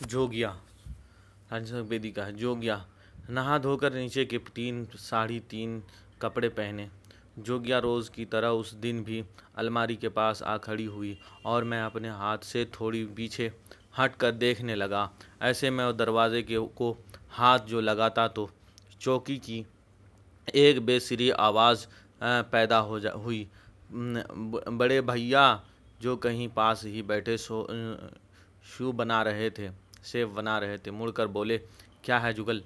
जोगिया। हंस बेदी का है। जोगिया नहा धोकर नीचे के 3 साढ़े 3 कपड़े पहने। जोगिया रोज़ की तरह उस दिन भी अलमारी के पास आ खड़ी हुई और मैं अपने हाथ से थोड़ी पीछे हट कर देखने लगा। ऐसे में वो दरवाजे के को हाथ जो लगाता तो चौकी की एक बेसुरी आवाज़ पैदा हुई। बड़े भैया जो कहीं पास ही बैठे शू बना रहे थे सेव बना रहे थे, मुड़कर बोले, क्या है जुगल?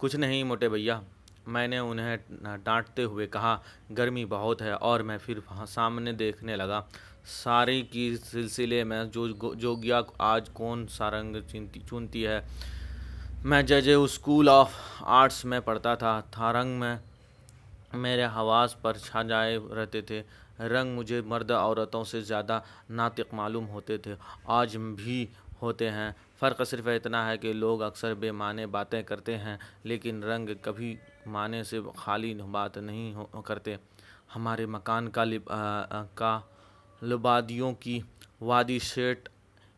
कुछ नहीं मोटे भैया, मैंने उन्हें डांटते हुए कहा। गर्मी बहुत है और मैं फिर सामने देखने लगा। सारी की सिलसिले में जोगिया आज कौन सा रंग चुनती है। मैं जजे स्कूल ऑफ आर्ट्स में पढ़ता था रंग में मेरे हवास पर छा जाए रहते थे। रंग मुझे मर्द औरतों से ज़्यादा नातिक मालूम होते थे, आज भी होते हैं। फ़र्क सिर्फ इतना है कि लोग अक्सर बेमाने बातें करते हैं, लेकिन रंग कभी माने से खाली बात नहीं करते। हमारे मकान का लुबादियों की वादी सेठ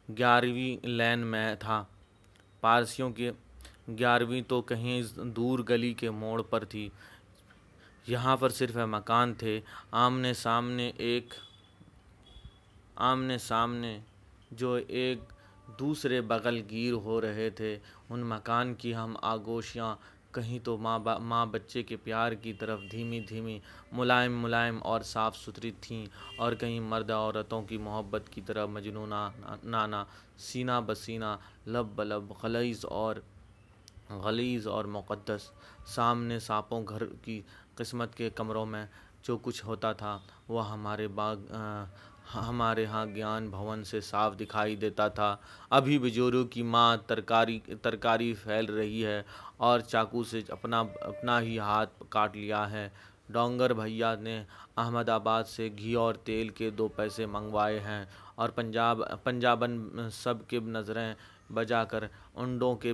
11वीं लेन में था। पारसियों की 11वीं तो कहीं दूर गली के मोड़ पर थी। यहाँ पर सिर्फ मकान थे। आमने सामने जो एक दूसरे बगल गिर हो रहे थे। उन मकान की हम आगोशियाँ कहीं तो माँ बच्चे के प्यार की तरफ धीमी धीमी मुलायम मुलायम और साफ़ सुथरी थीं, और कहीं मर्द औरतों की मोहब्बत की तरफ मजनूनाना सीना बसीना लब बलब गलीज़ और मुक़द्दस। सामने सांपों घर की किस्मत के कमरों में जो कुछ होता था वह हमारे यहाँ ज्ञान भवन से साफ दिखाई देता था। अभी बिजोरों की माँ तरकारी फैल रही है और चाकू से अपना ही हाथ काट लिया है। डोंगर भैया ने अहमदाबाद से घी और तेल के 2 पैसे मंगवाए हैं और पंजाबन सब के नज़रें बजाकर अंडों के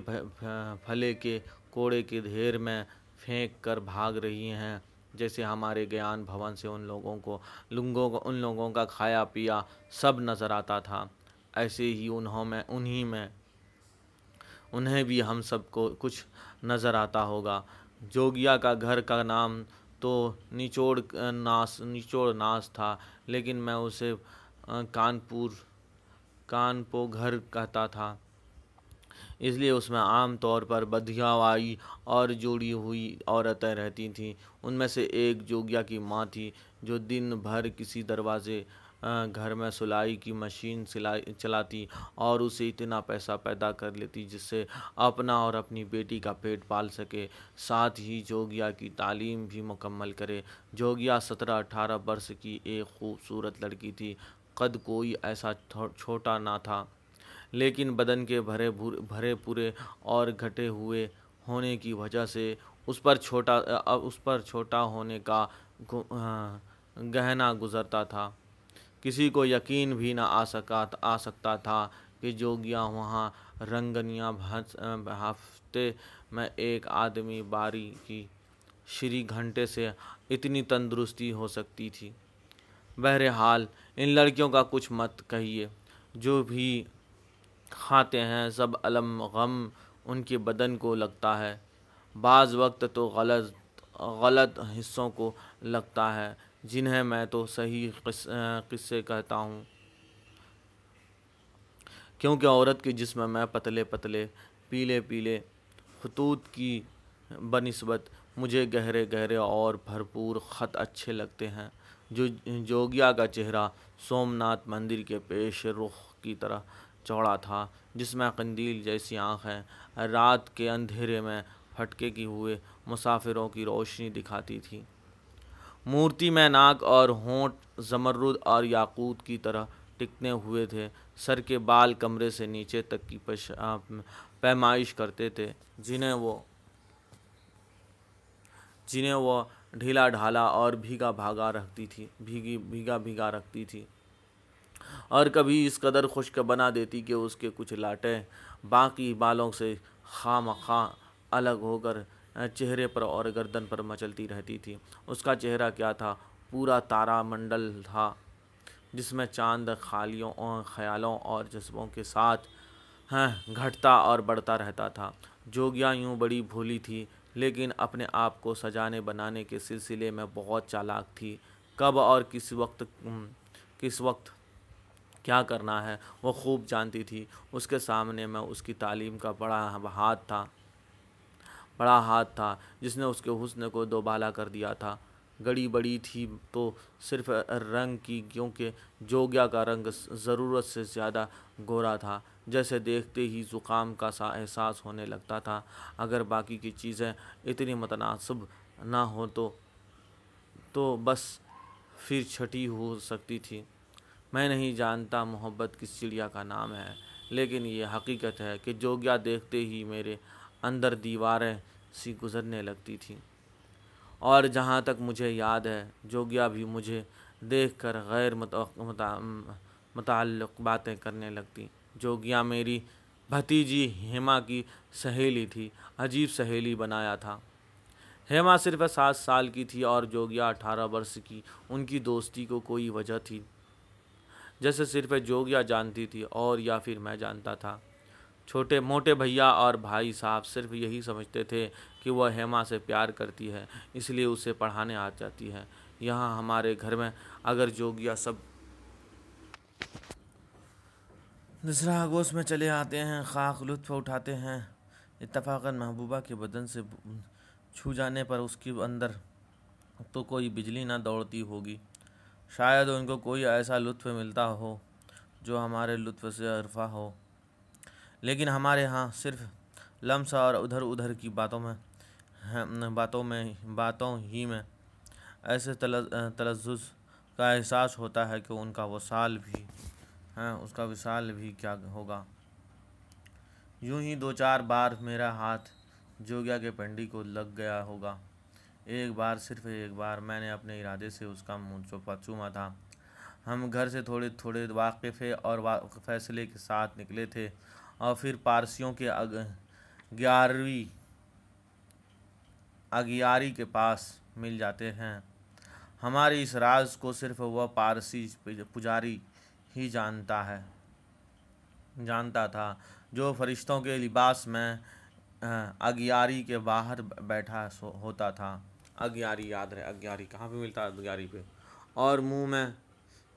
फले के कोड़े के ढेर में फेंक कर भाग रही हैं, जैसे हमारे ज्ञान भवन से उन लोगों का खाया पिया सब नज़र आता था। ऐसे ही उन्हें भी हम सबको कुछ नज़र आता होगा। जोगिया का घर का नाम तो निचोड़ नास था, लेकिन मैं उसे कानपो घर कहता था, इसलिए उसमें आम तौर पर बधियावाई और जोड़ी हुई औरतें रहती थीं। उनमें से एक जोगिया की माँ थी, जो दिन भर किसी दरवाजे घर में सिलाई की मशीन चलाती और उसे इतना पैसा पैदा कर लेती जिससे अपना और अपनी बेटी का पेट पाल सके, साथ ही जोगिया की तालीम भी मुकम्मल करे। जोगिया 17-18 वर्ष की एक खूबसूरत लड़की थी। कद कोई ऐसा छोटा ना था, लेकिन बदन के भरे पूरे और घटे हुए होने की वजह से उस पर छोटा होने का गहना गुजरता था। किसी को यकीन भी न आ सकता था कि जोगिया वहाँ रंगनिया हफ्ते में एक आदमी बारी की श्री घंटे से इतनी तंदुरुस्ती हो सकती थी। बहरहाल इन लड़कियों का कुछ मत कहिए, जो भी खाते हैं सब अलम गम उनके बदन को लगता है। बाज़ वक्त तो गलत हिस्सों को लगता है, जिन्हें मैं तो सही किस्से कहता हूँ, क्योंकि औरत के जिस्म में पतले पतले पीले पीले खतूत की बनिस्बत मुझे गहरे गहरे और भरपूर ख़त अच्छे लगते हैं। जोगिया का चेहरा सोमनाथ मंदिर के पेश रुख की तरह चौड़ा था, जिसमें कंदील जैसी आँखें रात के अंधेरे में फटके की हुए मुसाफिरों की रोशनी दिखाती थी। मूर्ति में नाक और होंठ ज़मरुद और याकूत की तरह टिकने हुए थे। सर के बाल कमरे से नीचे तक की पैमाइश करते थे, जिन्हें वो ढीला ढाला और भीगा भीगा रखती थी, और कभी इस कदर खुश्क बना देती कि उसके कुछ लाटें बाकी बालों से खामखा अलग होकर चेहरे पर और गर्दन पर मचलती रहती थी। उसका चेहरा क्या था, पूरा तारामंडल था, जिसमें चांद ख्यालों और जज्बों के साथ घटता और बढ़ता रहता था। जोगिया यूँ बड़ी भोली थी, लेकिन अपने आप को सजाने बनाने के सिलसिले में बहुत चालाक थी। कब और किस वक्त क्या करना है वो खूब जानती थी। उसके सामने में उसकी तालीम का बड़ा हाथ था जिसने उसके हुस्न को दोबाला कर दिया था। गड़ी बड़ी थी तो सिर्फ रंग की, क्योंकि जोगिया का रंग ज़रूरत से ज़्यादा गोरा था। जैसे देखते ही ज़ुकाम का सा एहसास होने लगता था। अगर बाकी की चीज़ें इतनी मुतनासिब ना हो तो बस फिर छठी हो सकती थी। मैं नहीं जानता मोहब्बत किस चिड़िया का नाम है, लेकिन ये हकीकत है कि जोगिया देखते ही मेरे अंदर दीवारें सी गुजरने लगती थी। और जहाँ तक मुझे याद है, जोगिया भी मुझे देखकर गैर मुताल्लिक़ बातें करने लगती। जोगिया मेरी भतीजी हेमा की सहेली थी। अजीब सहेली बनाया था। हेमा सिर्फ 7 साल की थी और जोगिया 18 वर्ष की। उनकी दोस्ती को कोई वजह थी, जैसे सिर्फ जोगिया जानती थी और या फिर मैं जानता था। छोटे मोटे भैया और भाई साहब सिर्फ यही समझते थे कि वह हेमा से प्यार करती है, इसलिए उसे पढ़ाने आ जाती है। यहाँ हमारे घर में अगर जोगिया सब दूसरा आगोश में चले आते हैं, खाक लुत्फ़ उठाते हैं। इत्तफ़ाक़न महबूबा के बदन से छू जाने पर उसके अंदर तो कोई बिजली ना दौड़ती होगी। शायद उनको कोई ऐसा लुत्फ़ मिलता हो जो हमारे लुत्फ़ से अरफा हो, लेकिन हमारे यहाँ सिर्फ लम्स और उधर उधर की बातों ही में ऐसे तलज़्ज़ुज़ का एहसास होता है कि उसका विसाल भी क्या होगा। यूं ही 2-4 बार मेरा हाथ जोगिया के पंडी को लग गया होगा। सिर्फ एक बार मैंने अपने इरादे से उसका मुँह चूमा था। हम घर से थोड़े थोड़े वाक़िफ़े और फ़ैसले के साथ निकले थे और फिर पारसियों के अगियारी के पास मिल जाते हैं। हमारे इस राज को सिर्फ वह पारसी पुजारी ही जानता था जो फरिश्तों के लिबास में अगियारी के बाहर बैठा होता था। अगियारी याद रहे, अगियारी कहाँ पे मिलता है, अगियारी पे। और मुंह में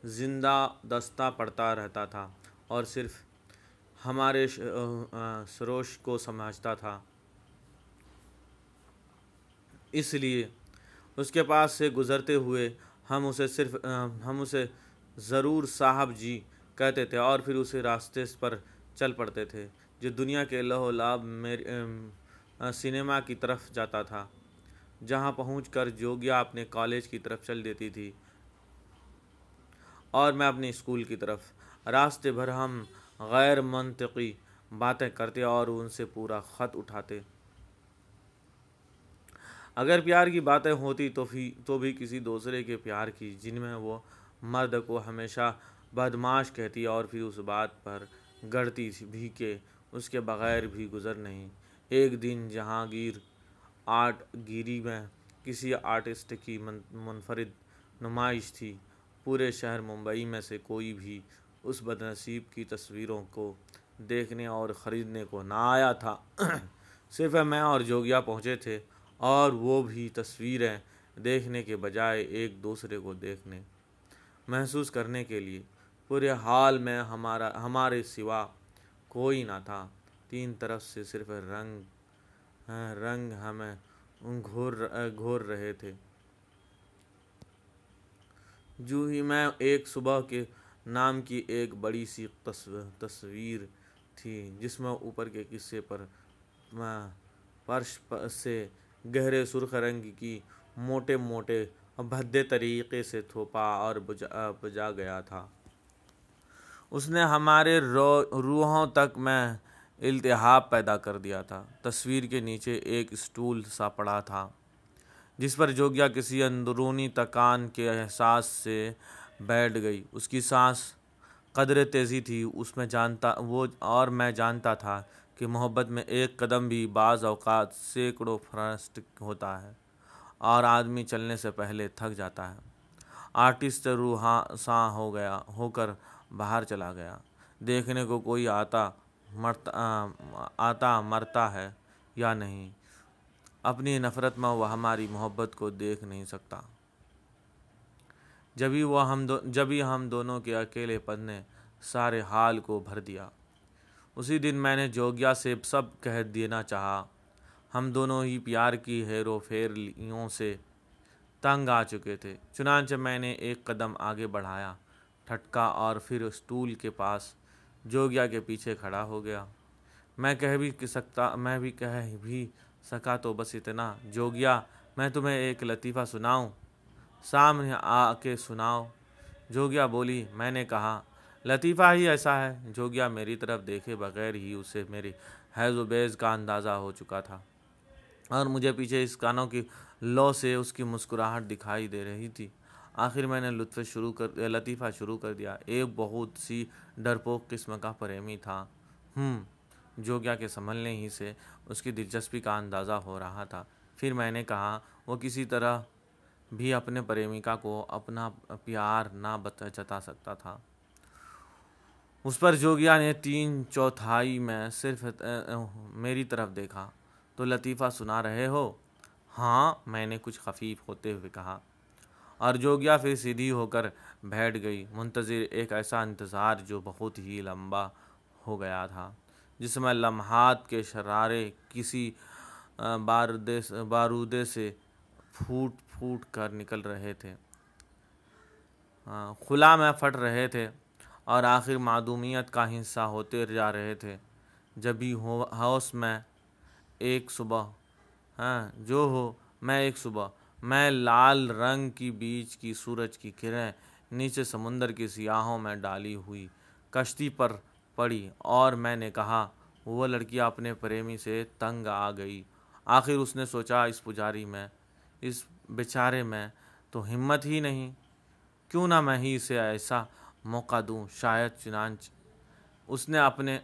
जिंदा दस्ता पड़ता रहता था और सिर्फ हमारे सरोश को समझता था। इसलिए उसके पास से गुज़रते हुए हम उसे ज़रूर साहब जी कहते थे और फिर उसे रास्ते पर चल पड़ते थे जो दुनिया के लहो लाभ सिनेमा की तरफ जाता था। जहाँ पहुंचकर जोगिया अपने कॉलेज की तरफ चल देती थी और मैं अपने स्कूल की तरफ। रास्ते भर हम गैर मंतकी बातें करते और उनसे पूरा ख़त उठाते। अगर प्यार की बातें होती तो भी किसी दूसरे के प्यार की, जिनमें वो मर्द को हमेशा बदमाश कहती और फिर उस बात पर गढ़ती भी कि उसके बग़ैर भी गुज़र नहीं। एक दिन जहांगीर आर्ट गिरी में किसी आर्टिस्ट की मुनफरिद नुमाइश थी। पूरे शहर मुंबई में से कोई भी उस बदनसीब की तस्वीरों को देखने और ख़रीदने को ना आया था। सिर्फ मैं और जोगिया पहुँचे थे, और वो भी तस्वीरें देखने के बजाय एक दूसरे को देखने, महसूस करने के लिए। पूरे हाल में हमारे सिवा कोई ना था। 3 तरफ से सिर्फ रंग हमें घोर रहे थे। जो ही मैं एक सुबह के नाम की एक बड़ी सी तस्वीर थी जिसमें ऊपर के किस्से पर फर्श से गहरे सुर्ख रंग की मोटे मोटे भद्दे तरीके से थोपा और बुझा गया था। उसने हमारे रूहों तक में इल्तिहाब पैदा कर दिया था। तस्वीर के नीचे एक स्टूल सा पड़ा था जिस पर जोगिया किसी अंदरूनी थकान के एहसास से बैठ गई। उसकी सांस कदरे तेज़ी थी और मैं जानता था कि मोहब्बत में एक कदम भी बाज़ औक़ात सैकड़ों फरस्त होता है और आदमी चलने से पहले थक जाता है। आर्टिस्ट रूहां होकर बाहर चला गया। देखने को कोई आता आता मरता है या नहीं। अपनी नफ़रत में वह हमारी मोहब्बत को देख नहीं सकता। जब ही हम दोनों के अकेलेपन ने सारे हाल को भर दिया। उसी दिन मैंने जोग्या से सब कह देना चाहा। हम दोनों ही प्यार की हेरो फेरियों से तंग आ चुके थे। चुनांचे मैंने एक कदम आगे बढ़ाया, ठटका और फिर स्टूल के पास जोग्या के पीछे खड़ा हो गया। मैं कह भी सका तो बस इतना, जोग्या मैं तुम्हें एक लतीफ़ा सुनाऊं? सामने आके सुनाओ, जोग्या बोली। मैंने कहा, लतीफ़ा ही ऐसा है। जोग्या मेरी तरफ देखे बगैर ही उसे मेरी हैज़-ओ-बेज़ का अंदाज़ा हो चुका था और मुझे पीछे इस कानों की लौ से उसकी मुस्कुराहट दिखाई दे रही थी। आखिर मैंने लतीफ़ा शुरू कर दिया। एक बहुत सी डरपोक किस्म का प्रेमी था। जोग्या के संभलने ही से उसकी दिलचस्पी का अंदाज़ा हो रहा था। फिर मैंने कहा, वो किसी तरह भी अपने प्रेमिका को अपना प्यार ना जता सकता था। उस पर जोगिया ने 3/4 में सिर्फ मेरी तरफ देखा। तो लतीफ़ा सुना रहे हो? हाँ, मैंने कुछ खफीफ होते हुए कहा। और जोगिया फिर सीधी होकर बैठ गई, मुंतज़िर एक ऐसा इंतज़ार जो बहुत ही लंबा हो गया था, जिसमें लम्हात के शरारे किसी बारूदे से फूट फूट कर निकल रहे थे, खुला में फट रहे थे और आखिर मादूमियत का हिस्सा होते जा रहे थे। जब भी हाउस में एक सुबह मैं लाल रंग की बीच की सूरज की किरणें नीचे समुंदर की सियाहों में डाली हुई कश्ती पर पड़ी और मैंने कहा, वो लड़की अपने प्रेमी से तंग आ गई। आखिर उसने सोचा, इस बेचारे में तो हिम्मत ही नहीं, क्यों ना मैं ही इसे ऐसा मौका दूं। शायद चुनांच उसने अपने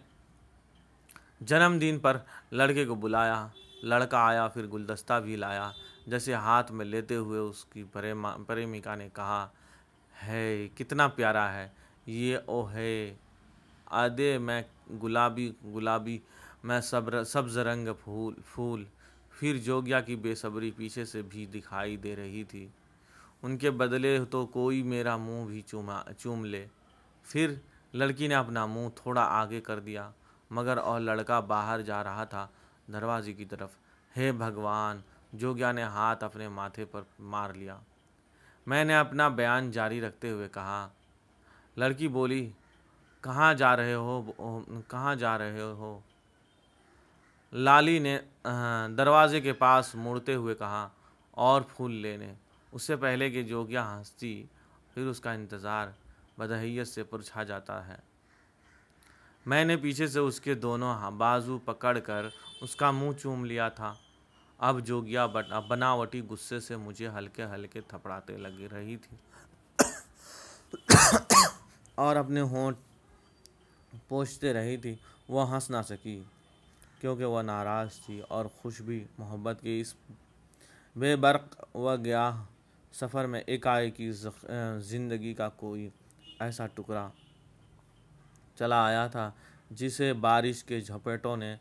जन्मदिन पर लड़के को बुलाया। लड़का आया, फिर गुलदस्ता भी लाया। जैसे हाथ में लेते हुए उसकी प्रेमिका ने कहा, है कितना प्यारा है ये, ओ है आधे में गुलाबी गुलाबी में सब्ज रंग फूल। फिर जोगिया की बेसब्री पीछे से भी दिखाई दे रही थी। उनके बदले तो कोई मेरा मुंह भी चूम ले। फिर लड़की ने अपना मुंह थोड़ा आगे कर दिया, मगर और लड़का बाहर जा रहा था दरवाजे की तरफ। हे भगवान! जोगिया ने हाथ अपने माथे पर मार लिया। मैंने अपना बयान जारी रखते हुए कहा। लड़की बोली, कहाँ जा रहे हो? लाली ने दरवाजे के पास मुड़ते हुए कहा, और फूल लेने। उससे पहले कि जोगिया हंसती, फिर उसका इंतज़ार बदहैयत से पुरछा जाता है। मैंने पीछे से उसके दोनों बाजू पकड़कर उसका मुंह चूम लिया था। अब जोगिया बनावटी गुस्से से मुझे हल्के हल्के थपड़ाते लगी रही थी और अपने होंठ पोंछते रही थी। वह हंस ना सकी, क्योंकि वह नाराज़ थी और खुश भी। मोहब्बत के इस बेबर्क व गयाह सफ़र में एकाएकी ज़िंदगी का कोई ऐसा टुकड़ा चला आया था जिसे बारिश के झपेटों ने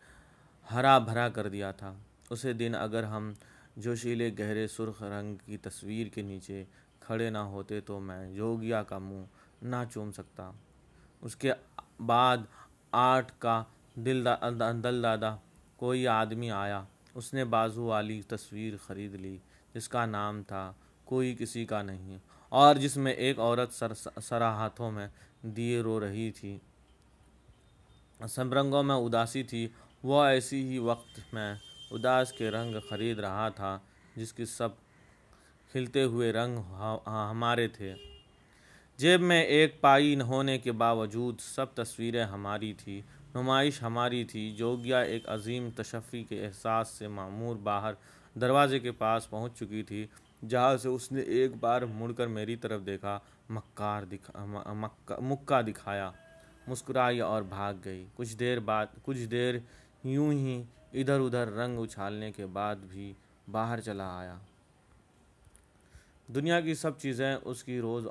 हरा भरा कर दिया था। उसे दिन अगर हम जोशीले गहरे सुर्ख रंग की तस्वीर के नीचे खड़े ना होते तो मैं जोगिया का मुंह ना चूम सकता। उसके बाद 8 का दलदादा कोई आदमी आया। उसने बाजू वाली तस्वीर खरीद ली, जिसका नाम था कोई किसी का नहीं, और जिसमें एक औरत सरा हाथों में दिए रो रही थी। सब रंगों में उदासी थी। वह ऐसी ही वक्त में उदास के रंग खरीद रहा था, जिसके सब खिलते हुए रंग हमारे थे। जेब में एक पाई होने के बावजूद सब तस्वीरें हमारी थी, नुमाइश हमारी थी। जोगिया एक अजीम तशफ़ी के एहसास से मामूर बाहर दरवाजे के पास पहुंच चुकी थी, जहां से उसने एक बार मुड़कर मेरी तरफ देखा, मुक्का दिखाया, मुस्कुराई और भाग गई। कुछ देर यूं ही इधर उधर रंग उछालने के बाद भी बाहर चला आया। दुनिया की सब चीज़ें उसी रोज़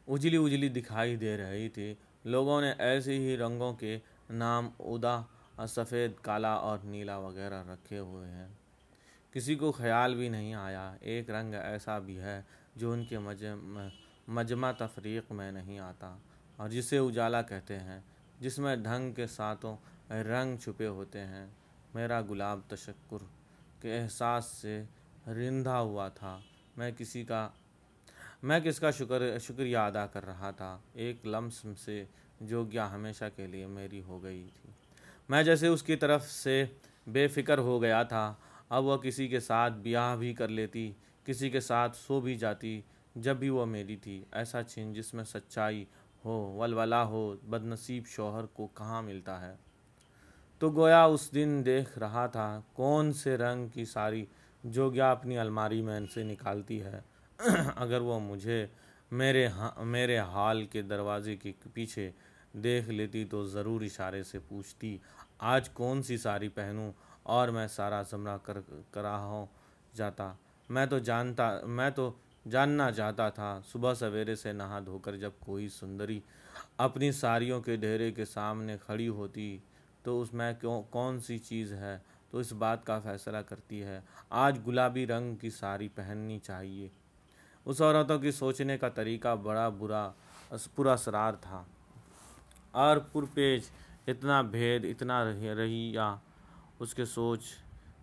उजली उजली दिखाई दे रही थी, लोगों ने ऐसे ही रंगों के नाम उदा, सफ़ेद, काला और नीला वगैरह रखे हुए हैं। किसी को ख्याल भी नहीं आया एक रंग ऐसा भी है जो उनके मजमा तफरीक में नहीं आता और जिसे उजाला कहते हैं, जिसमें ढंग के सातों रंग छुपे होते हैं। मेरा गुलाब तशक्कुर के एहसास से रिंधा हुआ था। मैं किसका शुक्रिया अदा कर रहा था। एक लम्स से जोग्या हमेशा के लिए मेरी हो गई थी। मैं जैसे उसकी तरफ से बेफिक्र हो गया था। अब वह किसी के साथ ब्याह भी कर लेती, किसी के साथ सो भी जाती, जब भी वह मेरी थी। ऐसा छिन जिसमें सच्चाई हो, वलवला हो, बदनसीब शौहर को कहाँ मिलता है। तो गोया उस दिन देख रहा था कौन से रंग की साड़ी जोग्या अपनी अलमारी में से निकालती है। अगर वो मुझे मेरे हाल के दरवाजे के पीछे देख लेती तो ज़रूर इशारे से पूछती, आज कौन सी साड़ी पहनूं, और मैं सारा ज़मरा करा हो जाता। मैं तो जानना चाहता था। सुबह सवेरे से नहा धोकर जब कोई सुंदरी अपनी साड़ियों के ढेरे के सामने खड़ी होती तो उसमें कौन सी चीज़ है तो इस बात का फैसला करती है आज गुलाबी रंग की साड़ी पहननी चाहिए। उस औरतों की सोचने का तरीका बड़ा पूरा असरार था और पुरपेश, इतना भेद, इतना रहिया। उसके सोच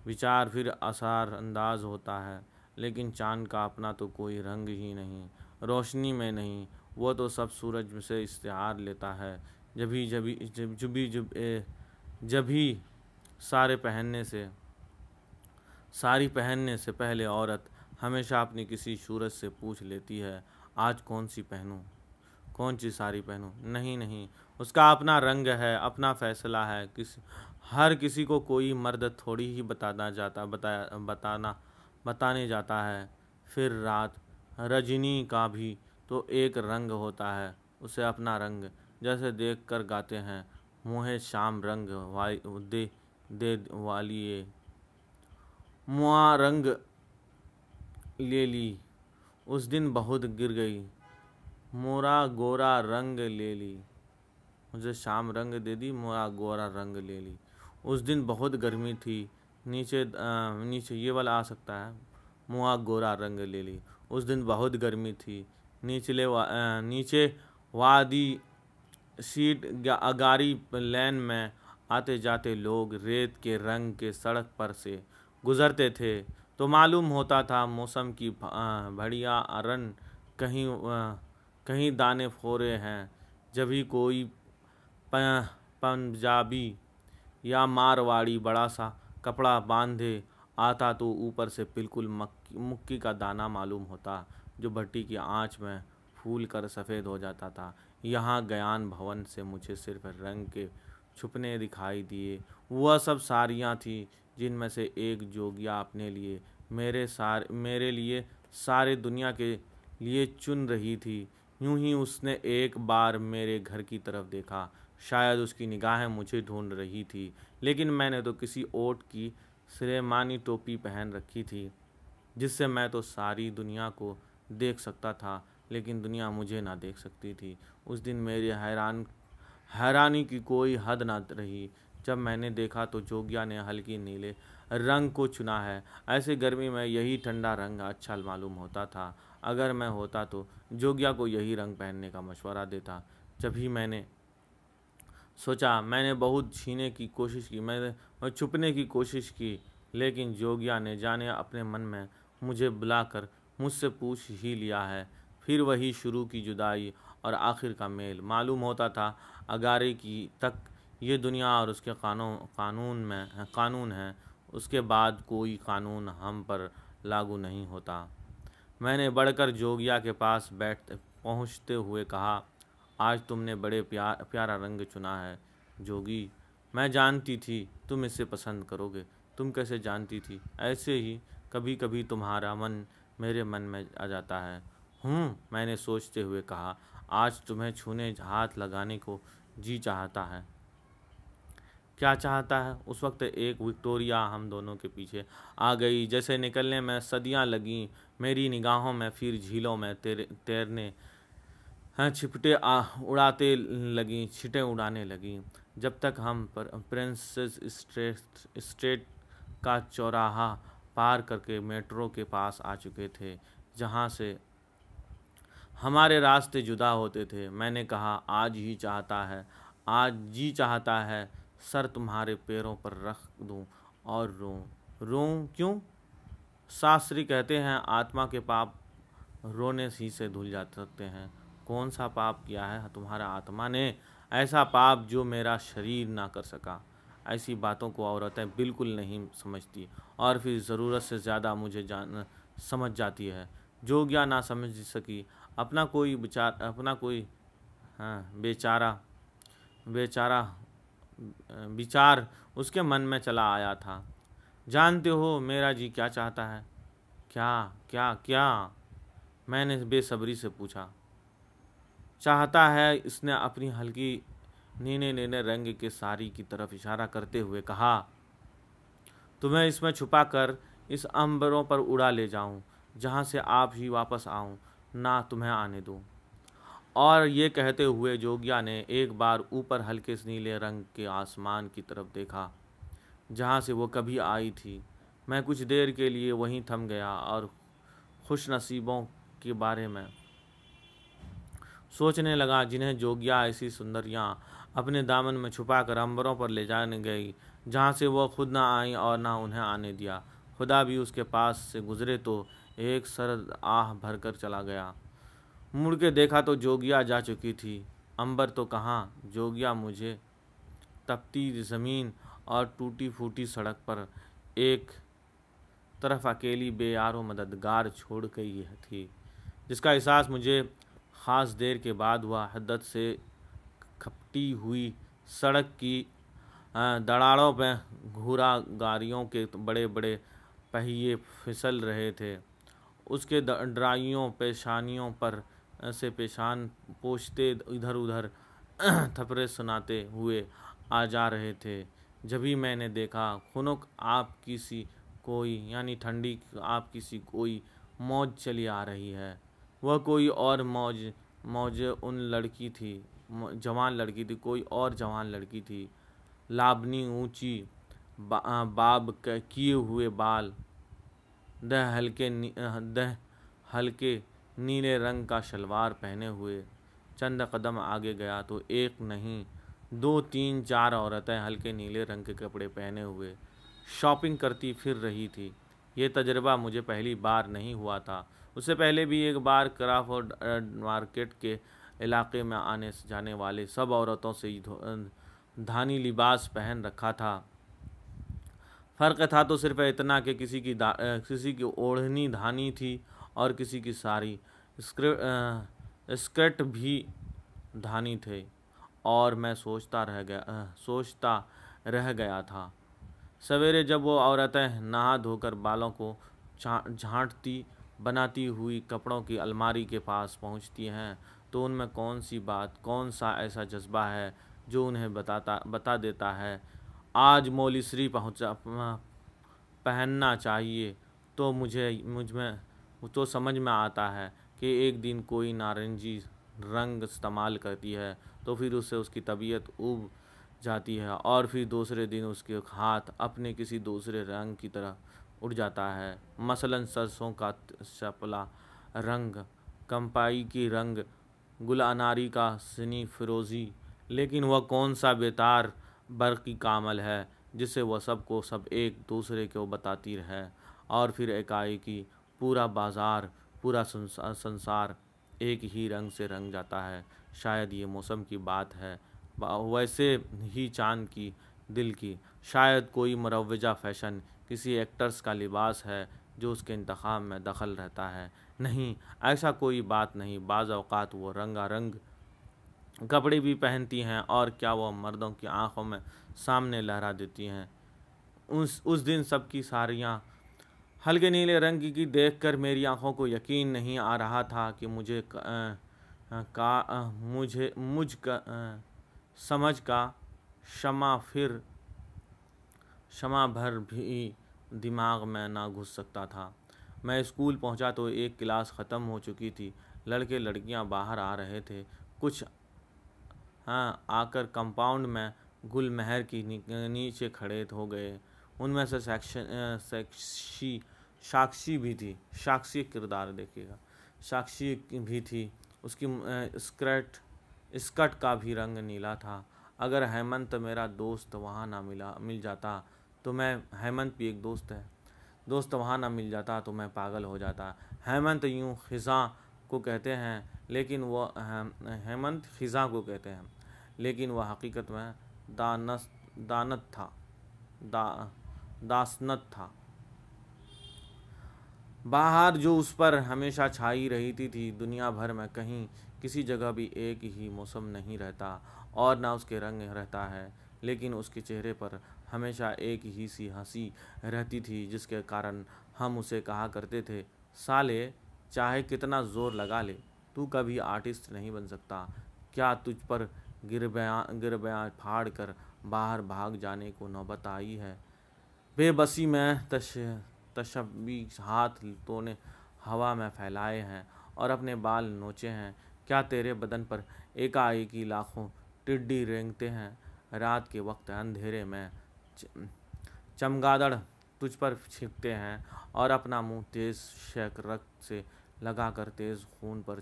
विचार फिर असर अंदाज होता है। लेकिन चाँद का अपना तो कोई रंग ही नहीं, रोशनी में नहीं, वो तो सब सूरज से इश्तिहार लेता है। जब भी साड़ी पहनने से पहले औरत हमेशा अपनी किसी सूरज से पूछ लेती है, आज कौन सी साड़ी पहनूं। नहीं, उसका अपना रंग है, अपना फैसला है। हर किसी को कोई मर्द थोड़ी ही बताने जाता है। फिर रात रजनी का भी तो एक रंग होता है, उसे अपना रंग। जैसे देख कर गाते हैं, मुहे शाम रंग दे वालिए, मुआ रंग ले ली, उस दिन बहुत गिर गई, मोरा गोरा रंग ले ली। मुझे शाम रंग दे दी, मोरा गोरा रंग ले ली। उस दिन बहुत गर्मी थी। नीचे ये वाला आ सकता है, मुआ गोरा रंग ले ली। उस दिन बहुत गर्मी थी। नीचे वादी सीट गाड़ी लेन में आते जाते लोग रेत के रंग के सड़क पर से गुजरते थे तो मालूम होता था मौसम की बढ़िया रन कहीं दाने फोरे हैं। जब भी कोई पंजाबी या मारवाड़ी बड़ा सा कपड़ा बांधे आता तो ऊपर से बिल्कुल मुक्की का दाना मालूम होता, जो भट्टी की आंच में फूल कर सफ़ेद हो जाता था। यहाँ ज्ञान भवन से मुझे सिर्फ रंग के छुपने दिखाई दिए। वह सब साड़ियाँ थीं जिनमें से एक जोगिया अपने लिए मेरे लिए सारे दुनिया के लिए चुन रही थी। यूं ही उसने एक बार मेरे घर की तरफ देखा। शायद उसकी निगाहें मुझे ढूंढ रही थी, लेकिन मैंने तो किसी ओट की सुलेमानी टोपी पहन रखी थी जिससे मैं तो सारी दुनिया को देख सकता था, लेकिन दुनिया मुझे ना देख सकती थी। उस दिन मेरी हैरानी की कोई हद ना रही जब मैंने देखा तो जोगिया ने हल्की नीले रंग को चुना है। ऐसे गर्मी में यही ठंडा रंग अच्छा मालूम होता था। अगर मैं होता तो जोगिया को यही रंग पहनने का मशवरा देता। जब ही मैंने सोचा, मैंने बहुत छीने की कोशिश की, मैंने छुपने की कोशिश की, लेकिन जोगिया ने जाने अपने मन में मुझे बुलाकर मुझसे पूछ ही लिया है। फिर वही शुरू की जुदाई और आखिर का मेल। मालूम होता था अगारे की तक ये दुनिया और उसके कानून है, उसके बाद कोई कानून हम पर लागू नहीं होता। मैंने बढ़कर जोगिया के पास पहुंचते हुए कहा, आज तुमने बड़े प्यारा रंग चुना है जोगी। मैं जानती थी तुम इसे पसंद करोगे। तुम कैसे जानती थी? ऐसे ही कभी कभी तुम्हारा मन मेरे मन में आ जाता है। मैंने सोचते हुए कहा, आज तुम्हें छूने हाथ लगाने को जी चाहता है। क्या चाहता है? उस वक्त एक विक्टोरिया हम दोनों के पीछे आ गई। जैसे निकलने में सदियां लगीं मेरी निगाहों में, फिर झीलों में हाँ, छिटें उड़ाने लगी। जब तक हम प्रिंसेस स्ट्रीट का चौराहा पार करके मेट्रो के पास आ चुके थे, जहाँ से हमारे रास्ते जुदा होते थे। मैंने कहा, आज जी चाहता है सर तुम्हारे पैरों पर रख दूं और रोऊं क्यों? शास्त्री कहते हैं आत्मा के पाप रोने ही से धुल जा सकते हैं। कौन सा पाप किया है तुम्हारा आत्मा ने? ऐसा पाप जो मेरा शरीर ना कर सका। ऐसी बातों को औरतें बिल्कुल नहीं समझती और फिर ज़रूरत से ज़्यादा मुझे समझ जाती है। जोग्या ना समझ सकी। अपना कोई हाँ बेचारा विचार उसके मन में चला आया था। जानते हो मेरा जी क्या चाहता है? क्या क्या क्या? मैंने बेसब्री से पूछा। चाहता है, इसने अपनी हल्की नीले रंग के साड़ी की तरफ इशारा करते हुए कहा, तुम्हें इसमें छुपा कर इस अंबरों पर उड़ा ले जाऊं, जहां से आप ही वापस आऊं, ना तुम्हें आने दूं। और ये कहते हुए जोगिया ने एक बार ऊपर हल्के से नीले रंग के आसमान की तरफ देखा, जहां से वो कभी आई थी। मैं कुछ देर के लिए वहीं थम गया और खुशनसीबों के बारे में सोचने लगा, जिन्हें जोगिया ऐसी सुंदरियां अपने दामन में छुपाकर अंबरों पर ले जाने गई, जहां से वह खुद ना आई और ना उन्हें आने दिया। खुदा भी उसके पास से गुजरे तो एक सर्द आह भरकर चला गया। मुड़ के देखा तो जोगिया जा चुकी थी। अंबर तो कहाँ, जोगिया मुझे तपती ज़मीन और टूटी फूटी सड़क पर एक तरफ अकेली बेयारो मददगार छोड़ गई थी, जिसका एहसास मुझे ख़ास देर के बाद हुआ। हिद्दत से खपटी हुई सड़क की दरारों में घूरा गाड़ियों के बड़े बड़े पहिए फिसल रहे थे। उसके डराइयों पेशानियों पर से पेशान पोंछते इधर उधर थपड़े सुनाते हुए आ जा रहे थे। जभी मैंने देखा, खुनुक आप किसी कोई यानी ठंडी आप किसी कोई मौज चली आ रही है। वह कोई और मौज उन लड़की थी, जवान लड़की थी, कोई और जवान लड़की थी। लाबनी ऊंची बाब किए हुए बाल, दह हल्के नीले रंग का शलवार पहने हुए। चंद कदम आगे गया तो एक नहीं 2 3 4 औरतें हल्के नीले रंग के कपड़े पहने हुए शॉपिंग करती फिर रही थी। ये तजुर्बा मुझे पहली बार नहीं हुआ था। उससे पहले भी एक बार क्राफोर्ड मार्केट के इलाके में आने जाने वाले सब औरतों से धानी लिबास पहन रखा था। फ़र्क था तो सिर्फ इतना कि किसी की ओढ़नी धानी थी और किसी की सारी स्कर्ट भी धानी थे। और मैं सोचता रह गया था। सवेरे जब वो औरतें नहा धोकर बालों को झांटती बनाती हुई कपड़ों की अलमारी के पास पहुंचती हैं, तो उनमें कौन सा ऐसा जज्बा है जो उन्हें बता देता है आज मौलिसरी पहनना चाहिए। तो मुझ में तो समझ में आता है कि एक दिन कोई नारंगी रंग इस्तेमाल करती है तो फिर उससे उसकी तबीयत उब जाती है और फिर दूसरे दिन उसके हाथ अपने किसी दूसरे रंग की तरह उड़ जाता है। मसलन सरसों का शपला रंग, कंपाई की रंग, गुल अनारी का सनी फिरोज़ी। लेकिन वह कौन सा बेतार बरक़ी कामल है जिसे वह सब एक दूसरे को बताती है और फिर एकाएकी पूरा बाज़ार, पूरा संसार एक ही रंग से रंग जाता है। शायद ये मौसम की बात है, वैसे ही चाँद की दिल की। शायद कोई मुरव्वजा फ़ैशन, किसी एक्टर्स का लिबास है जो उसके इंतखाब में दखल रहता है। नहीं, ऐसा कोई बात नहीं। बाज़ औक़ात वो रंगारंग कपड़े भी पहनती हैं और क्या वो मर्दों की आंखों में सामने लहरा देती हैं। उस दिन सबकी साड़ियाँ हल्के नीले रंग की देखकर मेरी आंखों को यकीन नहीं आ रहा था कि समझ का शमा भर भी दिमाग में ना घुस सकता था। मैं स्कूल पहुंचा तो एक क्लास ख़त्म हो चुकी थी। लड़के लड़कियां बाहर आ रहे थे। कुछ आकर कंपाउंड में गुलमहर की नीचे खड़े हो गए। उनमें से साक्षी भी थी। साक्षी किरदार देखिएगा, साक्षी भी थी। उसकी स्कर्ट का भी रंग नीला था। अगर हेमंत मेरा दोस्त वहाँ ना मिल जाता तो मैं हेमंत भी एक दोस्त वहाँ ना मिल जाता तो मैं पागल हो जाता। हेमंत यूँ खिज़ा को कहते हैं, लेकिन वो हेमंत खिज़ा को कहते हैं, लेकिन वह हकीकत में दासनत था। बाहर जो उस पर हमेशा छाई रहती थी, दुनिया भर में कहीं किसी जगह भी एक ही मौसम नहीं रहता और ना उसके रंग रहता है, लेकिन उसके चेहरे पर हमेशा एक ही सी हंसी रहती थी, जिसके कारण हम उसे कहा करते थे, साले चाहे कितना ज़ोर लगा ले, तू कभी आर्टिस्ट नहीं बन सकता। क्या तुझ पर गिरबयां फाड़ कर बाहर भाग जाने को नौबत आई है? बेबसी में तशब्बी हाथ तूने हवा में फैलाए हैं और अपने बाल नोचे हैं। क्या तेरे बदन पर एकाएकी लाखों टिड्डी रेंगते हैं? रात के वक्त अंधेरे में चमगादड़ तुझ पर छिपते हैं और अपना मुंह तेज शेक रक्त से लगाकर तेज खून पर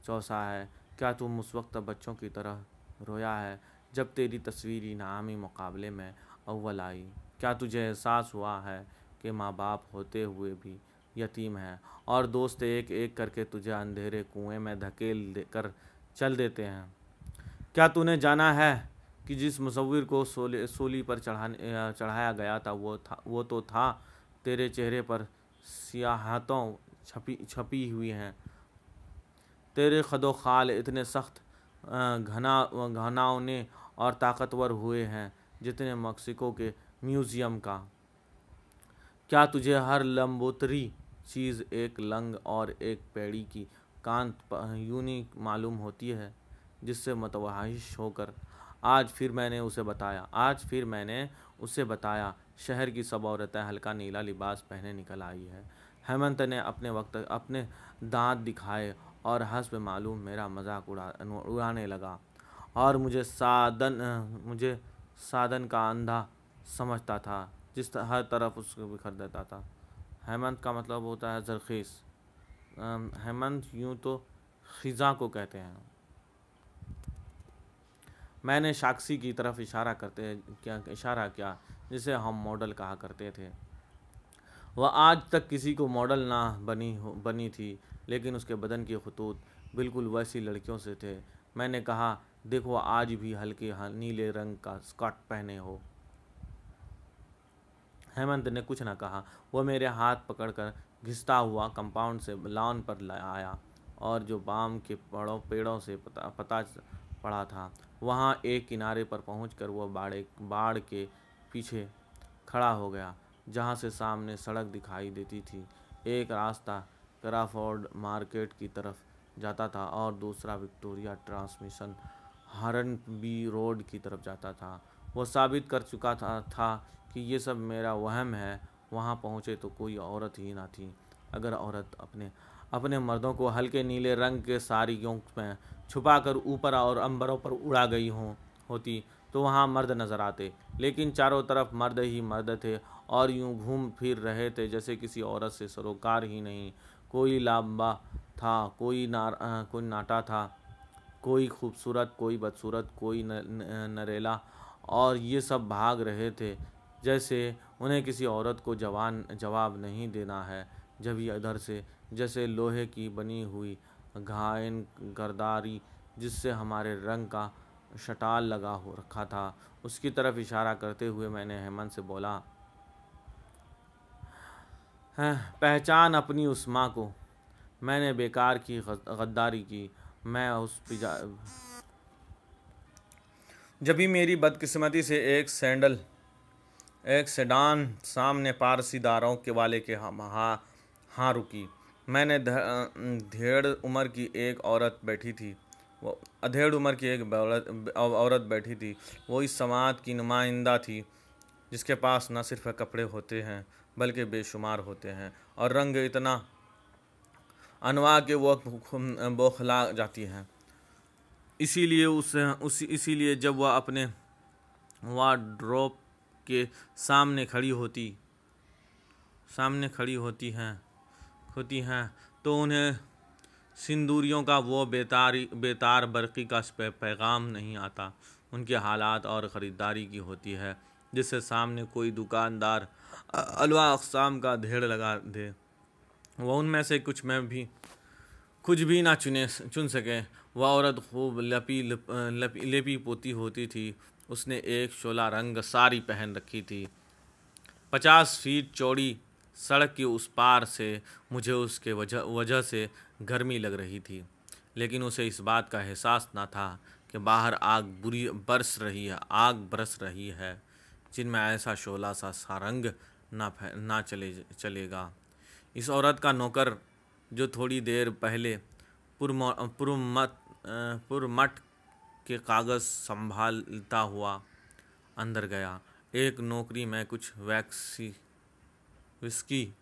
चौसा है। क्या तुम उस वक्त बच्चों की तरह रोया है जब तेरी तस्वीर इनामी मुकाबले में अव्वल आई? क्या तुझे एहसास हुआ है कि माँ बाप होते हुए भी यतीम है और दोस्त एक एक करके तुझे अंधेरे कुएं में धकेल कर चल देते हैं? क्या तूने जाना है कि जिस मुसव्विर को सूली पर चढ़ाया गया था वो तो था तेरे चेहरे पर सियाहतों छपी हुई हैं। तेरे खदो खाल इतने सख्त घनावने और ताकतवर हुए हैं जितने मेक्सिको के म्यूज़ियम का। क्या तुझे हर लंबोतरी चीज़ एक लंग और एक पेड़ी की कांत यूनी मालूम होती है, जिससे मतवाहिश होकर आज फिर मैंने उसे बताया शहर की सब औरतें हल्का नीला लिबास पहने निकल आई है। हेमंत ने अपने दांत दिखाए और हंस में मालूम मेरा मजाक उड़ाने लगा और मुझे साधन का अंधा समझता था, जिस हर तरफ उसको बिखर देता था। हेमंत का मतलब होता है जरखेज़। हेमंत यूँ तो खिज़ा को कहते हैं। मैंने साक्षी की तरफ इशारा किया, जिसे हम मॉडल कहा करते थे। वह आज तक किसी को मॉडल ना बनी थी, लेकिन उसके बदन के खतूत बिल्कुल वैसी लड़कियों से थे। मैंने कहा, देखो आज भी हल्के नीले रंग का स्कर्ट पहने हो। हेमंत ने कुछ न कहा। वह मेरे हाथ पकड़कर घिसता हुआ कंपाउंड से लॉन पर आया और जो बाम के पेड़ों से पता पड़ा था, वहाँ एक किनारे पर पहुंचकर वह बाड़ के पीछे खड़ा हो गया, जहाँ से सामने सड़क दिखाई देती थी। एक रास्ता क्राफोर्ड मार्केट की तरफ जाता था और दूसरा विक्टोरिया ट्रांसमिशन हॉर्नबी रोड की तरफ जाता था। वह साबित कर चुका था कि ये सब मेरा वहम है। वहाँ पहुँचे तो कोई औरत ही ना थी। अगर औरत अपने मर्दों को हल्के नीले रंग के साड़ियों में छुपाकर ऊपर और अंबरों पर उड़ा गई होती तो वहाँ मर्द नज़र आते, लेकिन चारों तरफ मर्द ही मर्द थे और यूँ घूम फिर रहे थे जैसे किसी औरत से सरोकार ही नहीं। कोई लांबा था, कोई नाटा था, कोई खूबसूरत, कोई बदसूरत, कोई नरेला, और ये सब भाग रहे थे जैसे उन्हें किसी औरत को जवाब नहीं देना है। जब ये इधर से जैसे लोहे की बनी हुई घायन गर्दारी जिससे हमारे रंग का शटाल लगा हो रखा था, उसकी तरफ इशारा करते हुए मैंने हेमंत से बोला, पहचान अपनी उस माँ को। मैंने बेकार की गद्दारी की। मैं जब भी मेरी बदकिस्मती से एक सेडान सामने पारसीदारों के वाले के हाँ रुकी। मैंने अधेड़ उम्र की एक औरत बैठी थी। वो इस समाज की नुमाइंदा थी जिसके पास न सिर्फ कपड़े होते हैं बल्कि बेशुमार होते हैं और रंग इतना अनवा के वो बौखला जाती है। इसीलिए जब वह अपने वार्डरोब के सामने खड़ी होती हैं तो उन्हें सिंदूरियों का वो बेतार बरक़ी का पैगाम नहीं आता। उनके हालात और ख़रीदारी की होती है, जिससे सामने कोई दुकानदार अलवा अक़साम का ढेर लगा दे, वह उनमें से कुछ भी ना चुन सके। वह औरत खूब लेपी पोती होती थी। उसने एक शोला रंग साड़ी पहन रखी थी। 50 फीट चौड़ी सड़क की उस पार से मुझे उसके वजह से गर्मी लग रही थी, लेकिन उसे इस बात का एहसास न था कि बाहर आग बरस रही है जिनमें ऐसा शोला सा सारंग ना चलेगा। इस औरत का नौकर, जो थोड़ी देर पहले पुरमट के कागज़ संभालता हुआ अंदर गया, एक नौकरी में कुछ विस्की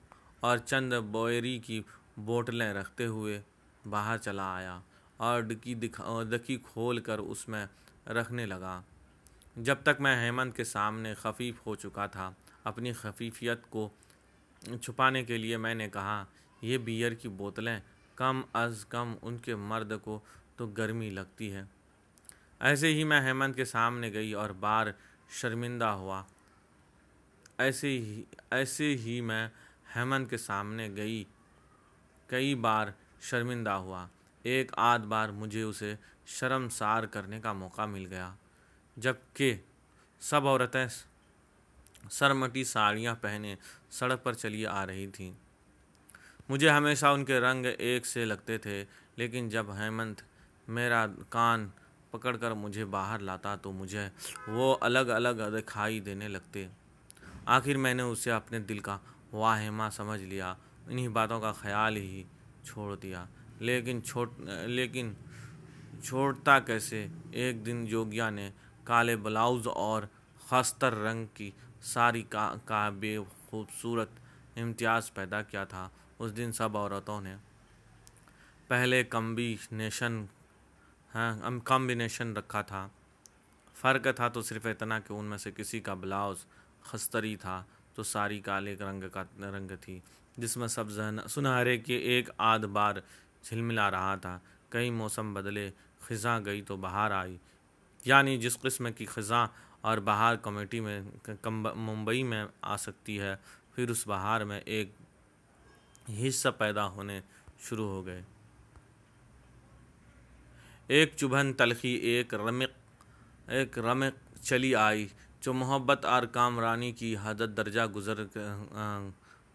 और चंद बोयरी की बोतलें रखते हुए बाहर चला आया और डिक्की खोल कर उसमें रखने लगा। जब तक मैं हेमंत के सामने खफीफ हो चुका था, अपनी खफीफियत को छुपाने के लिए मैंने कहा, ये बियर की बोतलें, कम अज़ कम उनके मर्द को तो गर्मी लगती है। ऐसे ही मैं हेमंत के सामने गई और बार शर्मिंदा हुआ। ऐसे ही मैं हेमंत के सामने गई कई बार शर्मिंदा हुआ। एक आध बार मुझे उसे शर्मसार करने का मौका मिल गया, जबकि सब औरतें सरमटी साड़ियाँ पहने सड़क पर चली आ रही थीं। मुझे हमेशा उनके रंग एक से लगते थे, लेकिन जब हेमंत मेरा कान पकड़कर मुझे बाहर लाता तो मुझे वो अलग अलग दिखाई देने लगते। आखिर मैंने उसे अपने दिल का वाहिमा समझ लिया, इन्हीं बातों का ख्याल ही छोड़ दिया। लेकिन छोड़ता कैसे। एक दिन जोगिया ने काले ब्लाउज़ और खस्तर रंग की साड़ी का बेखूबसूरत इम्तियाज़ पैदा किया था। उस दिन सब औरतों ने पहले कॉम्बिनेशन रखा था। फ़र्क था तो सिर्फ इतना कि उनमें से किसी का ब्लाउज़ खस्तरी था तो साड़ी काले रंग थी, जिसमें सब सुनहरे के एक आध बार झिलमिला रहा था। कई मौसम बदले, ख़िज़ा गई तो बहार आई, यानी जिस किस्म की ख़िज़ा और बहार मुंबई में आ सकती है, फिर उस बहार में एक हिस्सा पैदा होने शुरू हो गए। एक चुभन तलखी, एक रमक चली आई जो मोहब्बत और कामरानी की हद दर्जा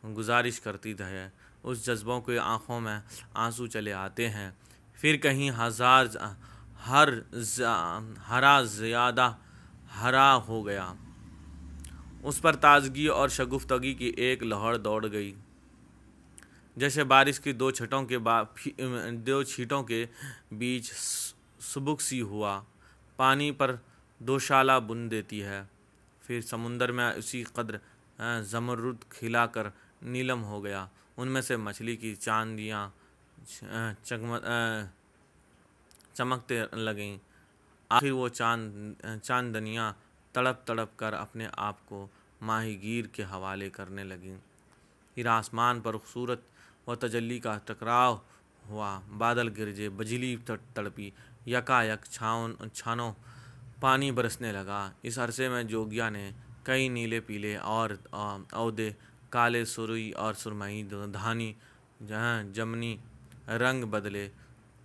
गुजारिश करती है। उस जज्बों के आँखों में आंसू चले आते हैं, फिर कहीं हरा ज़्यादा हरा हो गया। उस पर ताजगी और शगुफ्तगी की एक लहर दौड़ गई, जैसे बारिश की दो छींटों के बीच सुबुक सी हुआ पानी पर दोशाला बुन देती है। फिर समुंदर में उसी कदर ज़मरुद खिलाकर नीलम हो गया। उनमें से मछली की चांदियाँ चमकते लगीं। आखिर वो चांदनियाँ तड़प तड़प कर अपने आप को माहीगीर के हवाले करने लगीं। फिर आसमान पर खूबसूरत व तजल्ली का टकराव हुआ। बादल गरजे, बिजली तड़पी, यकायक छानों पानी बरसने लगा। इस अरसे में जोगिया ने कई नीले पीले और औदे, काले सुरई और सुरमई धानी जमनी रंग बदले।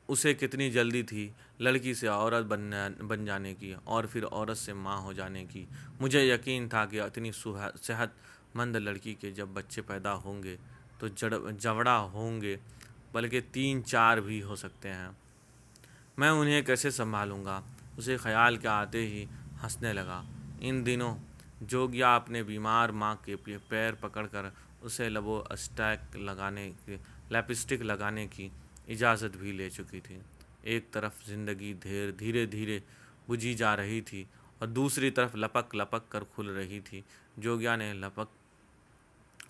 उसे कितनी जल्दी थी लड़की से औरत बन जाने की और फिर औरत से माँ हो जाने की। मुझे यकीन था कि इतनी सेहतमंद लड़की के जब बच्चे पैदा होंगे तो जवड़ा होंगे, बल्कि 3-4 भी हो सकते हैं। मैं उन्हें कैसे संभालूंगा, उसे ख्याल के आते ही हंसने लगा। इन दिनों जोगिया अपने बीमार माँ के पैर पकड़कर उसे लिपस्टिक लगाने की इजाज़त भी ले चुकी थी। एक तरफ ज़िंदगी धीरे धीरे बुझी जा रही थी और दूसरी तरफ लपक लपक कर खुल रही थी। जोगिया ने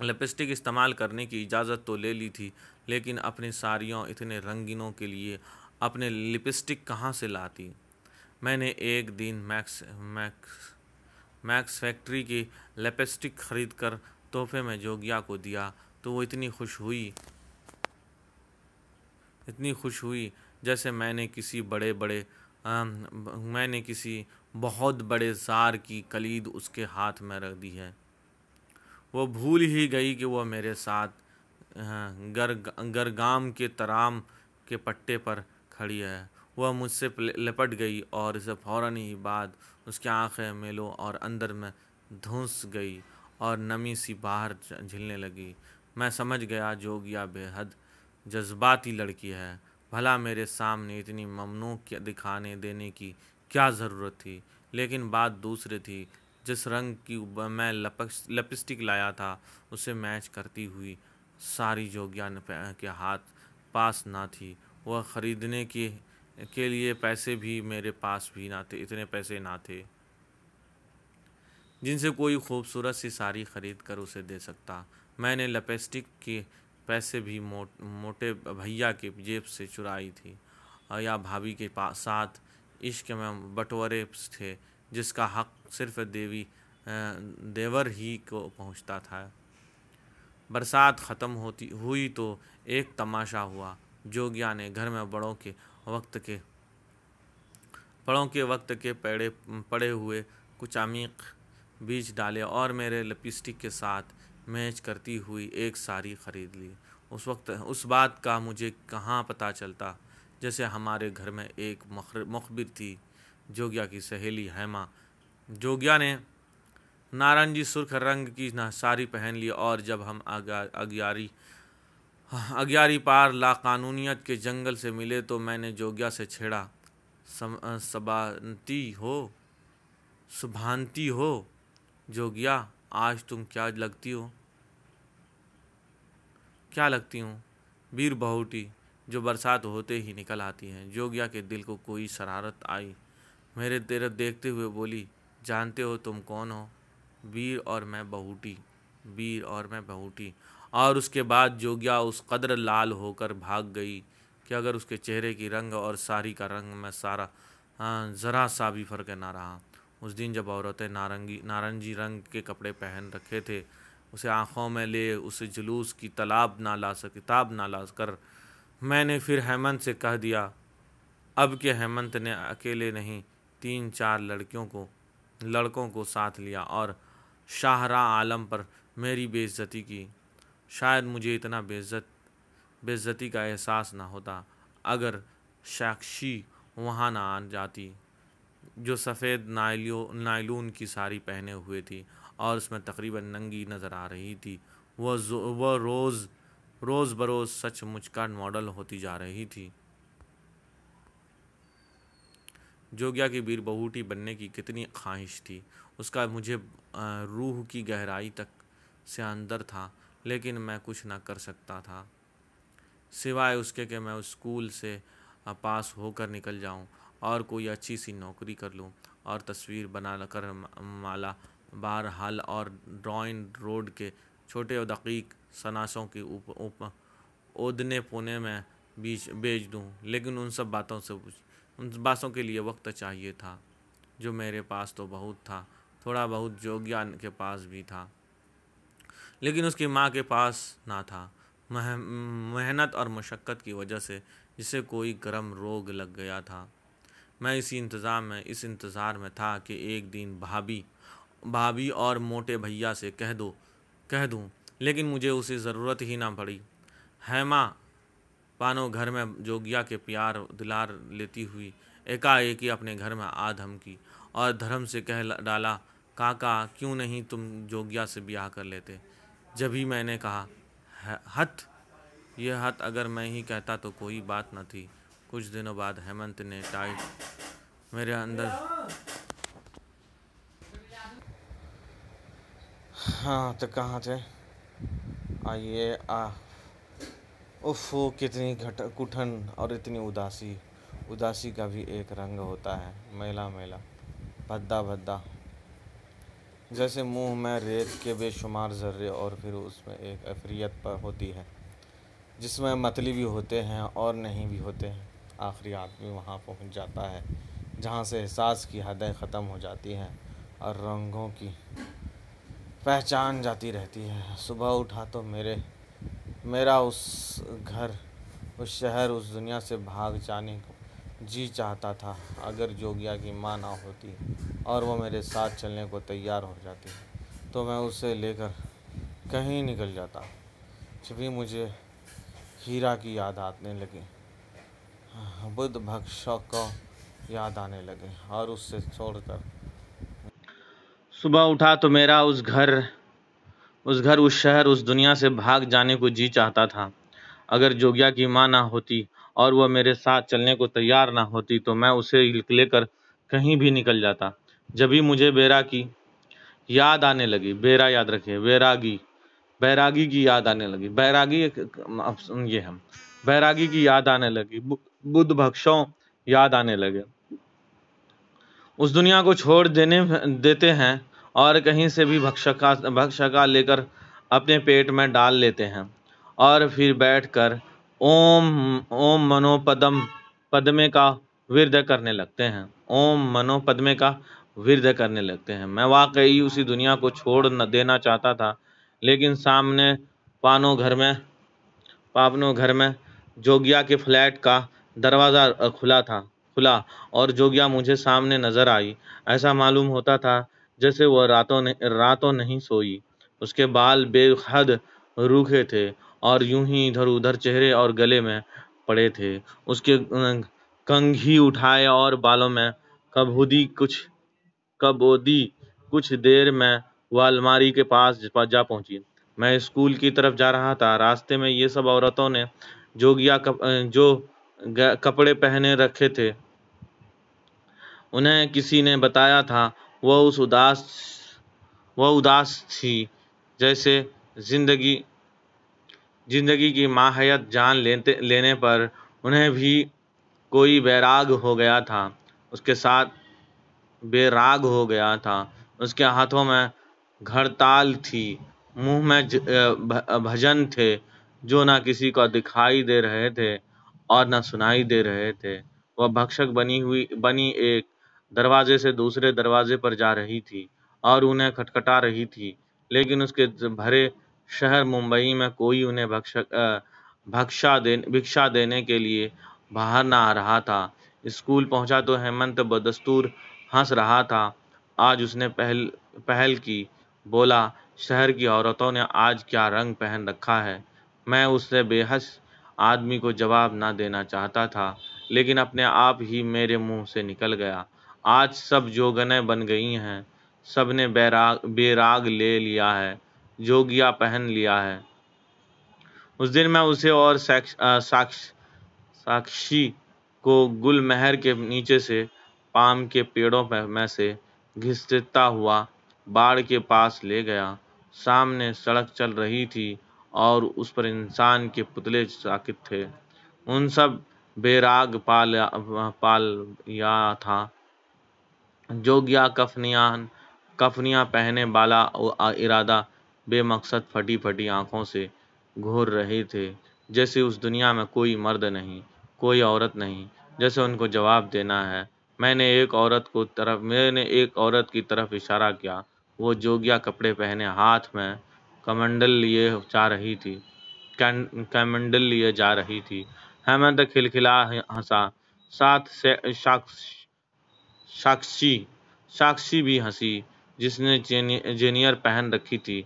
लिपस्टिक इस्तेमाल करने की इजाज़त तो ले ली थी, लेकिन अपनी साड़ियों इतने रंगीनों के लिए अपने लिपस्टिक कहाँ से लाती। मैंने एक दिन मैक्स मैक्स मैक्स फैक्ट्री की लिपस्टिक खरीद कर तोहफे में जोगिया को दिया तो वो इतनी खुश हुई जैसे मैंने किसी बहुत बड़े ज़ार की कलीद उसके हाथ में रख दी है। वो भूल ही गई कि वह मेरे साथ गरगाम के तराम के पट्टे पर खड़ी है। वह मुझसे लिपट गई और इसे फ़ौरन ही बाद उसकी आंखें मेलो और अंदर में धुंस गई और नमी सी बाहर झिलने लगी। मैं समझ गया जोगिया बेहद जज्बाती लड़की है। भला मेरे सामने इतनी ममनू दिखाने देने की क्या ज़रूरत थी। लेकिन बात दूसरी थी। जिस रंग की मैं लिपस्टिक लाया था उसे मैच करती हुई सारी जोगिया के हाथ पास ना थी। वह खरीदने के लिए पैसे भी मेरे पास भी ना थे, इतने पैसे ना थे जिनसे कोई खूबसूरत सी साड़ी खरीद कर उसे दे सकता। मैंने लिपस्टिक के पैसे भी मोटे भैया के जेब से चुराई थी और या भाभी के पास साथ इश्क में बंटवारे थे जिसका हक सिर्फ देवर ही को पहुंचता था। बरसात ख़त्म हुई तो एक तमाशा हुआ। जोगिया ने घर में बड़ों के वक्त के पड़े हुए कुछ अमीक बीज डाले और मेरे लिपस्टिक के साथ मैच करती हुई एक साड़ी खरीद ली। उस बात का मुझे कहाँ पता चलता। जैसे हमारे घर में एक मुखबिर थी, जोगिया की सहेली हेमा। जोगिया ने नारंगी सुर्ख रंग की साड़ी पहन ली और जब हम अगियारी पार लाकानूनियत के जंगल से मिले तो मैंने जोगिया से छेड़ा, सुभानती हो जोगिया, आज तुम क्या लगती हूँ? वीर बहुटी जो बरसात होते ही निकल आती हैं। जोगिया के दिल को कोई शरारत आई। मेरे तरफ देखते हुए बोली, जानते हो तुम कौन हो? वीर और मैं बहुटी। और उसके बाद जोगिया उस कदर लाल होकर भाग गई कि अगर उसके चेहरे की रंग और साड़ी का रंग में ज़रा सा भी फर्क ना रहा। उस दिन जब औरतें नारंगी रंग के कपड़े पहन रखे थे, उसे आँखों में ले उसे जुलूस की किताब ना ला कर मैंने फिर हेमंत से कह दिया। अब के हेमंत ने अकेले नहीं 3-4 लड़कों को साथ लिया और शाहरा आलम पर मेरी बेइज्जती की। शायद मुझे इतना बेइज्जती का एहसास ना होता अगर साक्षी वहाँ ना आ जाती, जो सफ़ेद नायलून की साड़ी पहने हुए थी और उसमें तकरीबन नंगी नज़र आ रही थी। वह रोज़ बरोज़ सचमुच का मॉडल होती जा रही थी। जोगिया की वीर बहुटी बनने की कितनी ख्वाहिश थी उसका मुझे रूह की गहराई तक से अंदर था, लेकिन मैं कुछ ना कर सकता था सिवाय उसके कि मैं उस स्कूल से पास होकर निकल जाऊं और कोई अच्छी सी नौकरी कर लूं और तस्वीर बना कर माला बहरहाल और ड्राइंग रोड के छोटे और दकीक सनासों के ऊपर ओदने पुणे में बेच दूं। लेकिन उन बातों के लिए वक्त चाहिए था जो मेरे पास तो बहुत था, थोड़ा बहुत जोगिया के पास भी था, लेकिन उसकी माँ के पास ना था। मेहनत और मशक्क़त की वजह से जिसे कोई गर्म रोग लग गया था। मैं इस इंतज़ार में था कि एक दिन भाभी और मोटे भैया से कह दूं, लेकिन मुझे उसे ज़रूरत ही ना पड़ी। हेमा पानो घर में जोगिया के प्यार दिलार लेती हुई एकाएक ही अपने घर में आ धमकी और धर्म से कह डाला, काका क्यों नहीं तुम जोगिया से ब्याह कर लेते? जब ही मैंने कहा यह हत अगर मैं ही कहता तो कोई बात न थी। कुछ दिनों बाद हेमंत ने टाइट मेरे अंदर हाँ तो कहाँ थे? आइए उफ़ कितनी कुठन और इतनी उदासी का भी एक रंग होता है, मैला भद्दा जैसे मुंह में रेत के बेशुमार ज़र्रे और फिर उसमें एक अफरियत पर होती है जिसमें मतली भी होते हैं और नहीं भी होते हैं। आखिरी आदमी वहाँ पहुँच जाता है जहाँ से एहसास की हदें ख़त्म हो जाती हैं और रंगों की पहचान जाती रहती है। सुबह उठा तो मेरा उस घर, उस शहर, उस दुनिया से भाग जाने को जी चाहता था। अगर जोगिया की माँ ना होती और वो मेरे साथ चलने को तैयार हो जाती तो मैं उसे लेकर कहीं निकल जाता। जब मुझे हीरा की याद आने लगी, बुद्ध भक्षक को याद आने लगे और उससे छोड़कर सुबह उठा तो मेरा उस घर, उस शहर, उस दुनिया से भाग जाने को जी चाहता था। अगर जोगिया की माँ ना होती और वह मेरे साथ चलने को तैयार ना होती तो मैं उसे लेकर कहीं भी निकल जाता। जब भी मुझे बेरा की याद आने लगी, बेरा याद रखिए, बैरागी की याद आने लगी, बैरागी ये हम बैरागी की याद आने लगी, बुद्ध भक्षों याद आने लगे। उस दुनिया को छोड़ देते हैं और कहीं से भी भक्षका लेकर अपने पेट में डाल लेते हैं और फिर बैठकर ओम ओम मनोपदम पद्मे का विरद करने लगते हैं। ओम मनोपद्मे का विरद करने लगते हैं। मैं वाकई उसी दुनिया को छोड़ न देना चाहता था, लेकिन सामने पापनो घर में जोगिया के फ्लैट का दरवाज़ा खुला और जोगिया मुझे सामने नजर आई। ऐसा मालूम होता था जैसे वह रातों नहीं सोई। उसके बाल बेहद रूखे थे और यूं ही इधर उधर चेहरे और गले में पड़े थे। उसके कंघी उठाए और बालों में कबोदी। कुछ देर में वह अलमारी के पास जा पहुंची। मैं स्कूल की तरफ जा रहा था। रास्ते में ये सब औरतों ने कपड़े पहने रखे थे, उन्हें किसी ने बताया था। वह उदास थी, जैसे जिंदगी की माहियत जान लेने पर उन्हें भी कोई बेराग हो गया था। उसके हाथों में घड़ताल थी, मुंह में भजन थे जो न किसी को दिखाई दे रहे थे और न सुनाई दे रहे थे। वह भक्षक बनी एक दरवाजे से दूसरे दरवाजे पर जा रही थी और उन्हें खटखटा रही थी, लेकिन उसके भरे शहर मुंबई में कोई उन्हें भिक्षा देने के लिए बाहर न आ रहा था। स्कूल पहुंचा तो हेमंत बदस्तूर हंस रहा था। आज उसने पहल की, बोला, शहर की औरतों ने आज क्या रंग पहन रखा है। मैं उससे बेहस आदमी को जवाब ना देना चाहता था, लेकिन अपने आप ही मेरे मुंह से निकल गया। आज सब जोगनें बन गई हैं, सबने बेराग ले लिया है, जोगिया पहन लिया है। उस दिन मैं उसे और साक्षी को गुलमहर के नीचे से पाम के पेड़ों में से घिसता हुआ बाड़ के पास ले गया। सामने सड़क चल रही थी और उस पर इंसान के पुतले साकित थे। उन सब बेराग पाल या था। जोगिया कफनियां पहने बाला इरादा बेमकसद फटी फटी आंखों से घूर रहे थे, जैसे उस दुनिया में कोई मर्द नहीं, कोई औरत नहीं, जैसे उनको जवाब देना है। मैंने एक औरत की तरफ इशारा किया। वो जोगिया कपड़े पहने हाथ में कमंडल लिए जा रही थी। हेमंत खिलखिला हंसा। साथ से साक्षी भी हंसी, जिसने जेनियर पहन रखी थी,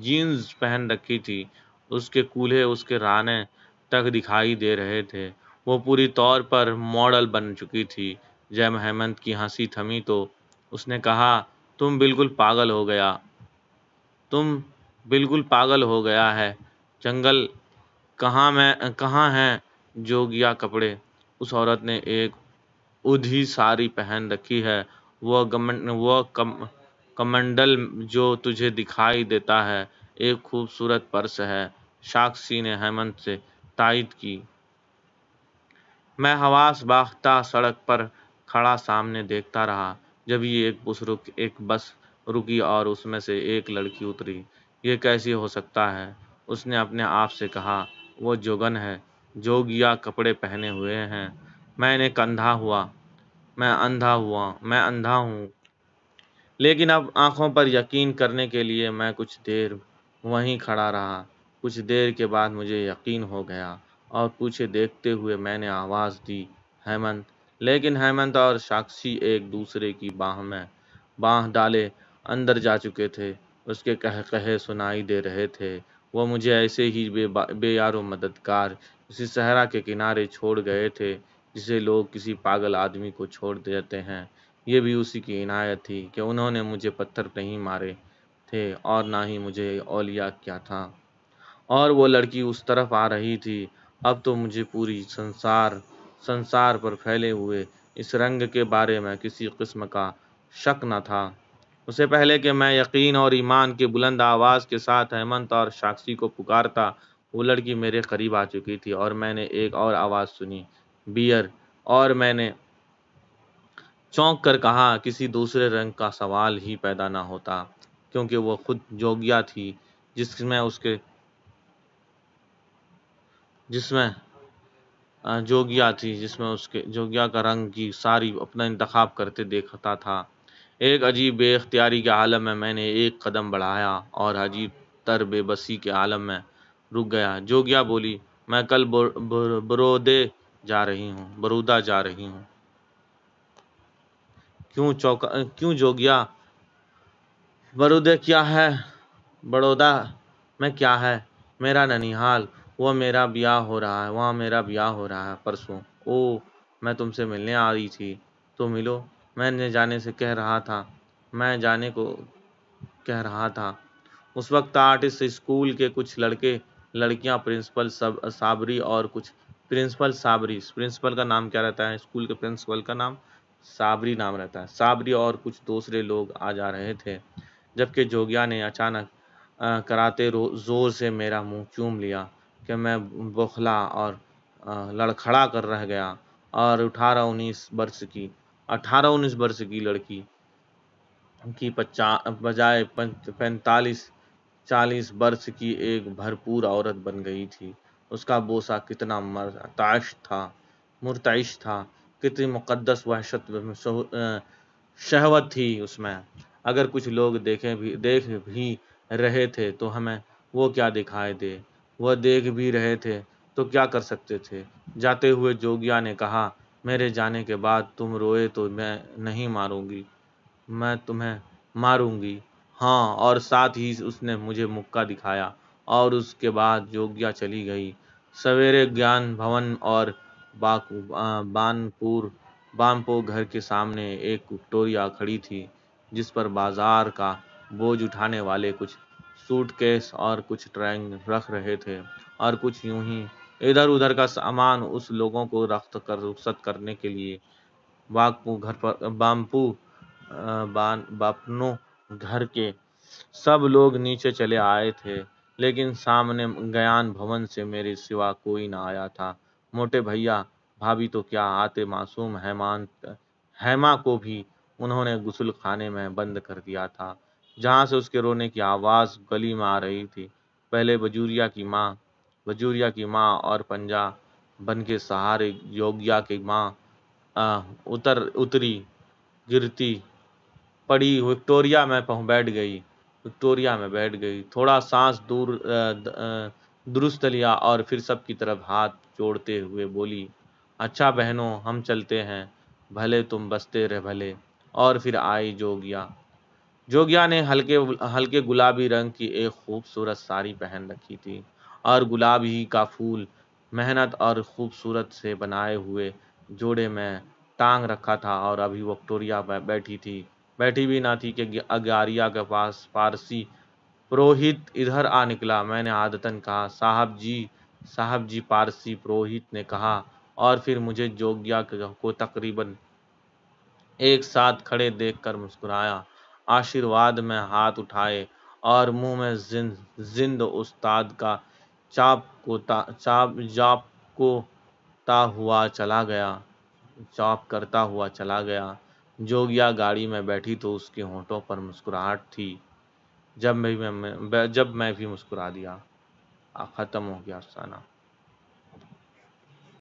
जीन्स पहन रखी थी। उसके कूल्हे उसके राने तक दिखाई दे रहे थे। वो पूरी तौर पर मॉडल बन चुकी थी। जब हेमंत की हंसी थमी तो उसने कहा, तुम बिल्कुल पागल हो गया है। जंगल कहाँ है जोगिया कपड़े? उस औरत ने एक ऊधी साड़ी पहन रखी है। वो कमंडल जो तुझे दिखाई देता है एक खूबसूरत पर्स है। साक्षी ने हेमंत से तायद की। मैं हवास बाख्ता सड़क पर खड़ा सामने देखता रहा। जब ये एक बस रुकी और उसमें से एक लड़की उतरी। ये कैसे हो सकता है? उसने अपने आप से कहा। वो जोगन है, जोगिया कपड़े पहने हुए हैं। मैंने कंधा हुआ, मैं अंधा हूँ। लेकिन अब आंखों पर यकीन करने के लिए मैं कुछ देर वहीं खड़ा रहा। कुछ देर के बाद मुझे यकीन हो गया और पीछे देखते हुए मैंने आवाज़ दी, हेमंत। लेकिन हेमंत और साक्षी एक दूसरे की बाह में बाह डाले अंदर जा चुके थे। उसके कह कहे सुनाई दे रहे थे। वो मुझे ऐसे ही बेयारो मददगार किसी सहरा के किनारे छोड़ गए थे, जिसे लोग किसी पागल आदमी को छोड़ देते हैं। ये भी उसी की इनायत थी कि उन्होंने मुझे पत्थर नहीं मारे थे और ना ही मुझे औलिया किया था। और वो लड़की उस तरफ आ रही थी। अब तो मुझे पूरी संसार पर फैले हुए इस रंग के बारे में किसी किस्म का शक न था। उससे पहले कि मैं यकीन और ईमान की बुलंद आवाज़ के साथ हेमंत और साक्षी को पुकारता, वो लड़की मेरे करीब आ चुकी थी और मैंने एक और आवाज़ सुनी, बियर। और मैंने चौंक कर कहा, किसी दूसरे रंग का सवाल ही पैदा न होता, क्योंकि वो खुद जोगिया थी, जिसमें उसके जिसमें जोगिया का रंग की सारी अपना इंतखाब करते देखता था। एक अजीब बेख्तियारी के आलम में मैंने एक कदम बढ़ाया और अजीब तर बेबसी के आलम में रुक गया। जोगिया बोली, मैं कल बरोदा जा रही हूँ। क्यों जोगिया? बरोदे क्या है? बड़ौदा में क्या है? मेरा ननिहाल। वहाँ मेरा ब्याह हो रहा है परसों। ओह, मैं तुमसे मिलने आ रही थी। तो मिलो। मैंने जाने से कह रहा था मैं जाने को कह रहा था। उस वक्त आर्टिस्ट स्कूल के कुछ लड़के लड़कियां प्रिंसिपल का नाम क्या रहता है? स्कूल के प्रिंसिपल का नाम साबरी नाम रहता है। साबरी और कुछ दूसरे लोग आ जा रहे थे, जबकि जोगिया ने अचानक कराते जोर से मेरा मुंह चूम लिया कि मैं बौखला और लड़खड़ा कर रह गया। और 18-19 वर्ष की लड़की की बजाय 45-40 वर्ष की एक भरपूर औरत बन गई थी। उसका बोसा कितना मुर्तइश था, कितनी मुक़द्दस शहवत थी उसमें। अगर कुछ लोग देख भी रहे थे तो हमें वो क्या दिखाई दे। वह देख भी रहे थे तो क्या कर सकते थे। जाते हुए जोगिया ने कहा, मेरे जाने के बाद तुम रोए तो मैं तुम्हें मारूंगी। हाँ, और साथ ही उसने मुझे मुक्का दिखाया और उसके बाद जोगिया चली गई। सवेरे ज्ञान भवन और बानपुर बामपो घर के सामने एक विक्टोरिया खड़ी थी, जिस पर बाजार का बोझ उठाने वाले कुछ सूटकेस और कुछ ट्रंक रख रहे थे, और कुछ यूं ही इधर उधर का सामान उस लोगों को रुखसत करने के लिए बाम्पू बापनो घर के सब लोग नीचे चले आए थे। लेकिन सामने ज्ञान भवन से मेरे सिवा कोई न आया था। मोटे भैया भाभी तो क्या आते, मासूम हैमा को भी उन्होंने गुस्ल खाने में बंद कर दिया था, जहाँ से उसके रोने की आवाज़ गली में आ रही थी। पहले बजूरिया की माँ और पंजा बन के सहारे योगिया की माँ उतरी गिरती पड़ी विक्टोरिया में बैठ गई। थोड़ा सांस दुरुस्त लिया और फिर सबकी तरफ हाथ जोड़ते हुए बोली, अच्छा बहनों, हम चलते हैं, भले तुम बसते रहे भले। और फिर आई जोगिया ने हल्के हल्के गुलाबी रंग की एक खूबसूरत साड़ी पहन रखी थी और गुलाब ही का फूल मेहनत और खूबसूरत से बनाए हुए जोड़े में टांग रखा था। और अभी विक्टोरिया बैठी भी ना थी कि अगारिया के पास पारसी पुरोहित इधर आ निकला। मैंने आदतन कहा, साहब जी। पारसी पुरोहित ने कहा, और फिर मुझे जोगिया को तकरीबन एक साथ खड़े देखकर मुस्कुराया, आशीर्वाद में हाथ उठाए और मुंह में जिंद उस्ताद का चाप को ता हुआ चला गया। चॉप करता हुआ चला गया। जोगिया गाड़ी में बैठी तो उसके होठों पर मुस्कुराहट थी। जब मैं भी मुस्कुरा दिया। खत्म हो गया अफसाना।